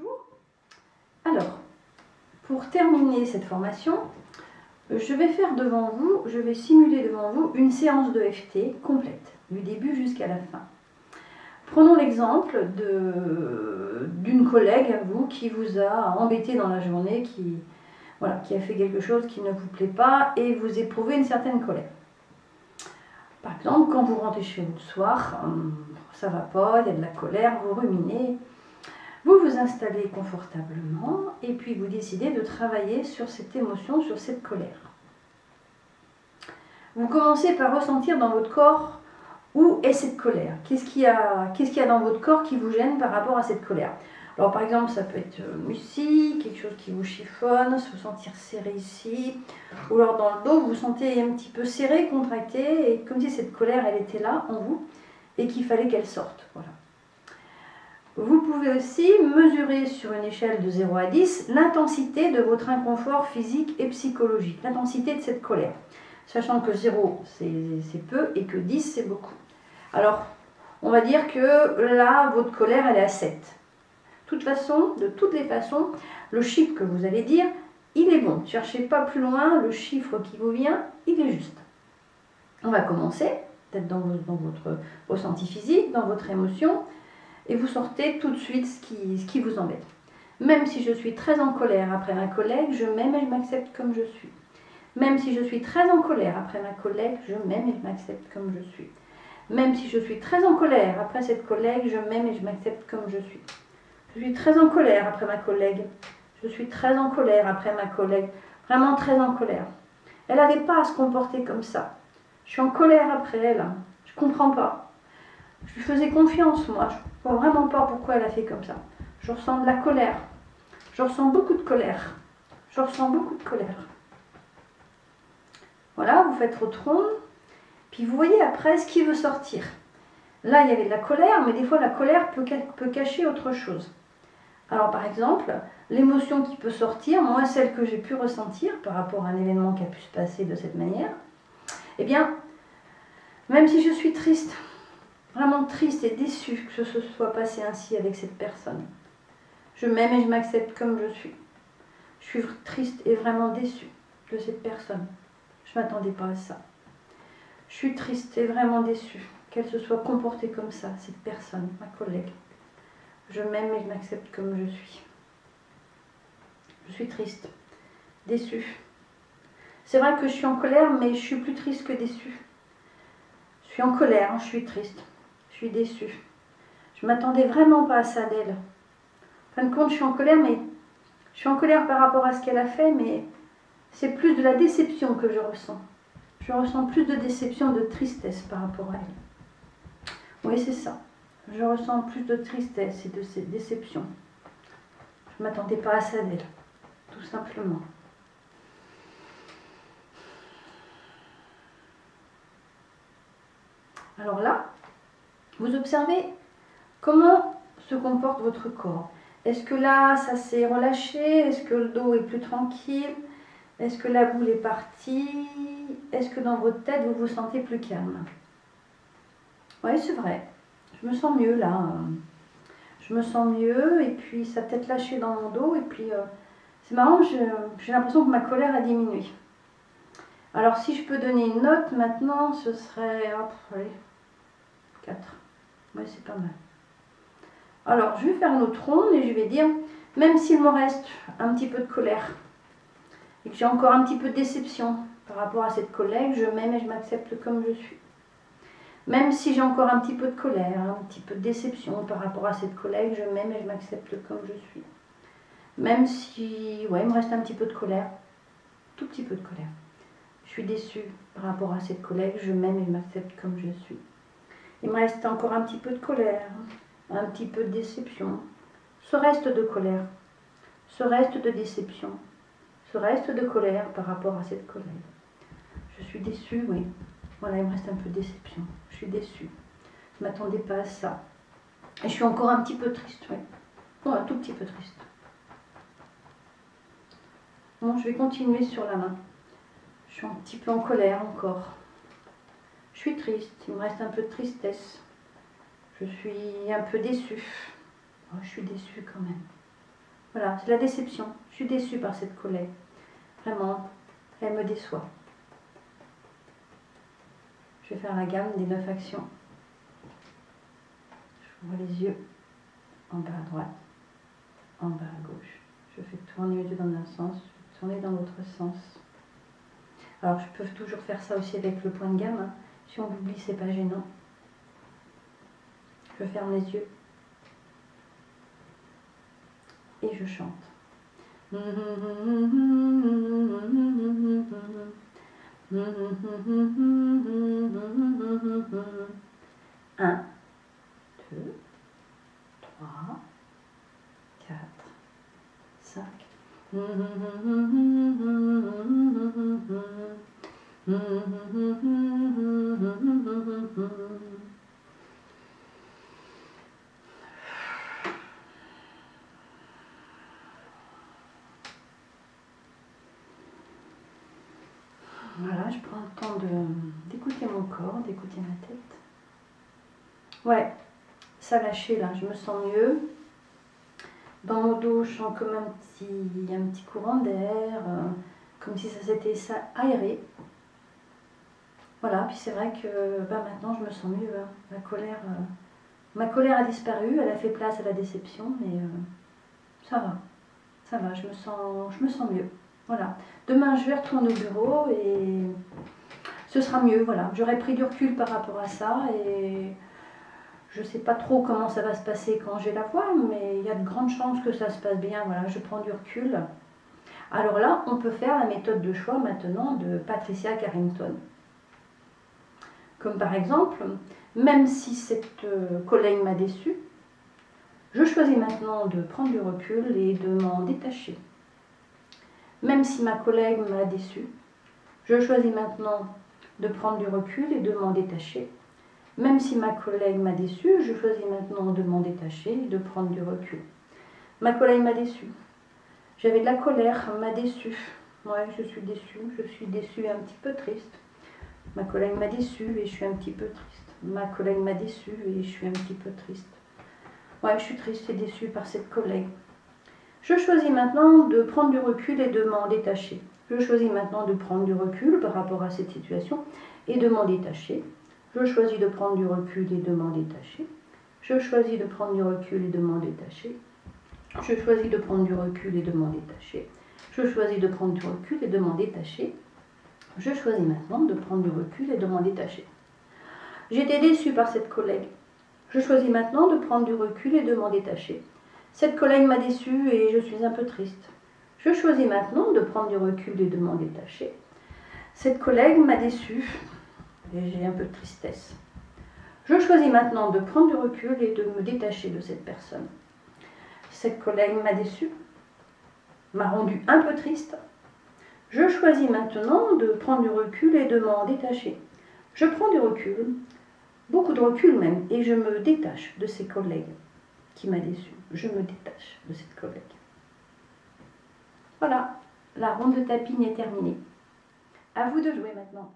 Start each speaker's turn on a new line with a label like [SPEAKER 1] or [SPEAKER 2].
[SPEAKER 1] Bonjour. Alors, pour terminer cette formation, je vais faire devant vous, je vais simuler devant vous une séance de FT complète, du début jusqu'à la fin. Prenons l'exemple d'une collègue à vous qui vous a embêté dans la journée, qui a fait quelque chose qui ne vous plaît pas et vous éprouvez une certaine colère. Par exemple, quand vous rentrez chez vous le soir, ça ne va pas, il y a de la colère, vous ruminez. Vous vous installez confortablement et puis vous décidez de travailler sur cette émotion, sur cette colère. Vous commencez par ressentir dans votre corps où est cette colère. Qu'est-ce qu'il y a dans votre corps qui vous gêne par rapport à cette colère? Alors par exemple, ça peut être ici, quelque chose qui vous chiffonne, se sentir serré ici, ou alors dans le dos, vous vous sentez un petit peu serré, contracté, et comme si cette colère, elle était là en vous, et qu'il fallait qu'elle sorte. Voilà. Vous pouvez aussi mesurer sur une échelle de 0 à 10 l'intensité de votre inconfort physique et psychologique, l'intensité de cette colère. Sachant que 0 c'est peu et que 10 c'est beaucoup. Alors, on va dire que là, votre colère elle est à 7. De toutes les façons, le chiffre que vous allez dire, il est bon. Ne cherchez pas plus loin, le chiffre qui vous vient, il est juste. On va commencer, peut-être dans votre ressenti physique, dans votre émotion. Et vous sortez tout de suite ce qui vous embête. Même si je suis très en colère après ma collègue, je m'aime et je m'accepte comme je suis. Même si je suis très en colère après ma collègue, je m'aime et je m'accepte comme je suis. Même si je suis très en colère après cette collègue, je m'aime et je m'accepte comme je suis. Je suis très en colère après ma collègue. Je suis très en colère après ma collègue. Vraiment très en colère. Elle n'avait pas à se comporter comme ça. Je suis en colère après elle. Je ne comprends pas. Je lui faisais confiance, moi. Je ne vois vraiment pas pourquoi elle a fait comme ça. Je ressens de la colère. Je ressens beaucoup de colère. Je ressens beaucoup de colère. Voilà, vous faites votre ronde. Puis vous voyez après ce qui veut sortir. Là, il y avait de la colère, mais des fois, la colère peut cacher autre chose. Alors, par exemple, l'émotion qui peut sortir, moi, celle que j'ai pu ressentir par rapport à un événement qui a pu se passer de cette manière, eh bien, même si je suis triste, vraiment triste et déçue que ce soit passé ainsi avec cette personne. Je m'aime et je m'accepte comme je suis. Je suis triste et vraiment déçue de cette personne. Je ne m'attendais pas à ça. Je suis triste et vraiment déçue qu'elle se soit comportée comme ça, cette personne, ma collègue. Je m'aime et je m'accepte comme je suis. Je suis triste, déçue. C'est vrai que je suis en colère, mais je suis plus triste que déçue. Je suis en colère, je suis triste. Je suis déçue. Je ne m'attendais vraiment pas à ça d'elle. En fin de compte, je suis en colère, mais je suis en colère par rapport à ce qu'elle a fait, mais c'est plus de la déception que je ressens. Je ressens plus de déception, de tristesse par rapport à elle. Oui, c'est ça. Je ressens plus de tristesse et de cette déception. Je ne m'attendais pas à ça d'elle, tout simplement. Alors là, vous observez comment se comporte votre corps. Est-ce que là, ça s'est relâché? Est-ce que le dos est plus tranquille? Est-ce que la boule est partie? Est-ce que dans votre tête, vous vous sentez plus calme? Oui, c'est vrai. Je me sens mieux là. Je me sens mieux et puis ça a peut-être lâché dans mon dos. Et puis, c'est marrant, j'ai l'impression que ma colère a diminué. Alors, si je peux donner une note maintenant, ce serait... Hop, allez, 4. Oui, c'est pas mal. Alors, je vais faire une autre ronde et je vais dire, même s'il me reste un petit peu de colère et que j'ai encore un petit peu de déception par rapport à cette collègue, je m'aime et je m'accepte comme je suis. Même si j'ai encore un petit peu de colère, un petit peu de déception par rapport à cette collègue, je m'aime et je m'accepte comme je suis. Même si, ouais, il me reste un petit peu de colère, tout petit peu de colère. Je suis déçue par rapport à cette collègue, je m'aime et je m'accepte comme je suis. Il me reste encore un petit peu de colère, un petit peu de déception, ce reste de colère, ce reste de déception, ce reste de colère par rapport à cette collègue. Je suis déçue, oui. Voilà, il me reste un peu de déception. Je suis déçue. Je ne m'attendais pas à ça. Et je suis encore un petit peu triste, oui. Bon, un tout petit peu triste. Bon, je vais continuer sur la main. Je suis un petit peu en colère encore. Je suis triste, il me reste un peu de tristesse. Je suis un peu déçue. Oh, je suis déçue quand même. Voilà, c'est la déception. Je suis déçue par cette collègue. Vraiment, elle me déçoit. Je vais faire la gamme des 9 actions. J'ouvre les yeux en bas à droite, en bas à gauche. Je fais tourner les yeux dans un sens, je fais tourner dans l'autre sens. Alors, je peux toujours faire ça aussi avec le point de gamme. Hein. Si on l'oublie, c'est pas gênant. Je ferme les yeux et je chante. 1, 2, 3, 4, 5. Voilà, je prends le temps d'écouter mon corps, d'écouter ma tête. Ouais, ça a lâché là, je me sens mieux. Dans mon dos, je sens comme un petit courant d'air, comme si ça s'était aéré. Voilà, puis c'est vrai que maintenant je me sens mieux. Hein. Ma colère a disparu, elle a fait place à la déception, mais ça va, je me sens mieux. Voilà. Demain, je vais retourner au bureau et ce sera mieux. Voilà. J'aurai pris du recul par rapport à ça et je ne sais pas trop comment ça va se passer quand je vais la voir, mais il y a de grandes chances que ça se passe bien. Voilà, je prends du recul. Alors là, on peut faire la méthode de choix maintenant de Patricia Carrington. Comme par exemple, même si cette collègue m'a déçue, je choisis maintenant de prendre du recul et de m'en détacher. Même si ma collègue m'a déçue, je choisis maintenant de prendre du recul et de m'en détacher. Même si ma collègue m'a déçue, je choisis maintenant de m'en détacher et de prendre du recul. Ma collègue m'a déçue. J'avais de la colère, m'a déçue. Ouais, je suis déçue et un petit peu triste. Ma collègue m'a déçue et je suis un petit peu triste. Ma collègue m'a déçue et je suis un petit peu triste. Ouais, je suis triste et déçue par cette collègue. Je choisis maintenant de prendre du recul et de m'en détacher. Je choisis maintenant de prendre du recul par rapport à cette situation et de m'en détacher. Je choisis de prendre du recul et de m'en détacher. Je choisis de prendre du recul et de m'en détacher. Je choisis de prendre du recul et de m'en détacher. Je choisis de prendre du recul et de m'en détacher. Je choisis maintenant de prendre du recul et de m'en détacher. J'étais déçue par cette collègue. Je choisis maintenant de prendre du recul et de m'en détacher. Cette collègue m'a déçue et je suis un peu triste. Je choisis maintenant de prendre du recul et de m'en détacher. Cette collègue m'a déçue et j'ai un peu de tristesse. Je choisis maintenant de prendre du recul et de me détacher de cette personne. Cette collègue m'a déçue, m'a rendue un peu triste. Je choisis maintenant de prendre du recul et de m'en détacher. Je prends du recul, beaucoup de recul même, et je me détache de ces collègues qui m'a déçue. Je me détache de cette collègue. Voilà, la ronde de tapping est terminée. À vous de jouer maintenant.